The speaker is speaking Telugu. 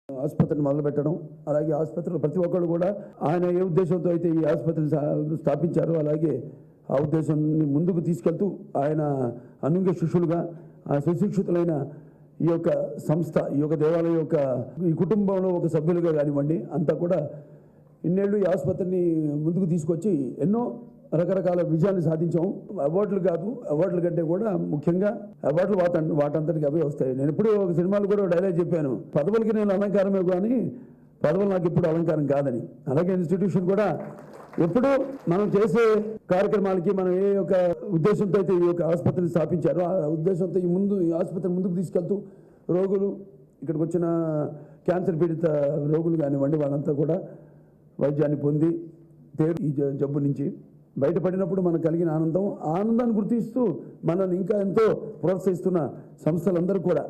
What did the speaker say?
ఆసుపత్రిని మొదలుపెట్టడం, అలాగే ఆసుపత్రిలో ప్రతి ఒక్కరు కూడా ఆయన ఏ ఉద్దేశంతో అయితే ఈ ఆసుపత్రిని స్థాపించారో అలాగే ఆ ఉద్దేశాన్ని ముందుకు తీసుకెళ్తూ ఆయన అనుంగ శిష్యులుగా సుశిక్షితులైన ఈ యొక్క సంస్థ, ఈ యొక్క దేవాలయం యొక్క ఈ కుటుంబంలో ఒక సభ్యులుగా కానివ్వండి అంతా కూడా ఇన్నేళ్ళు ఈ ఆసుపత్రిని ముందుకు తీసుకొచ్చి ఎన్నో రకరకాల విజయాన్ని సాధించాం. అవార్డులు కాదు, అవార్డుల కంటే కూడా ముఖ్యంగా అవార్డులు వాటంతటికి అవే వస్తాయి. నేను ఎప్పుడు ఒక సినిమాలు కూడా డైలాగ్ చెప్పాను, పదవులకి నేను అలంకారమే కానీ పదవులు నాకు ఇప్పుడు అలంకారం కాదని. అలాగే ఇన్స్టిట్యూషన్ కూడా ఎప్పుడు మనం చేసే కార్యక్రమాలకి మనం ఏ యొక్క ఉద్దేశంతో అయితే ఈ యొక్క ఆసుపత్రిని స్థాపించారో ఆ ఉద్దేశంతో ఈ ఆసుపత్రి ముందుకు తీసుకెళ్తూ రోగులు, ఇక్కడికి వచ్చిన క్యాన్సర్ పీడిత రోగులు కానివ్వండి వాళ్ళంతా కూడా వైద్యాన్ని పొంది ఈ జబ్బు నుంచి బయటపడినప్పుడు మనకు కలిగిన ఆనందాన్ని గుర్తిస్తూ మనల్ని ఇంకా ఎంతో ప్రోత్సహిస్తున్న సంస్థలందరూ కూడా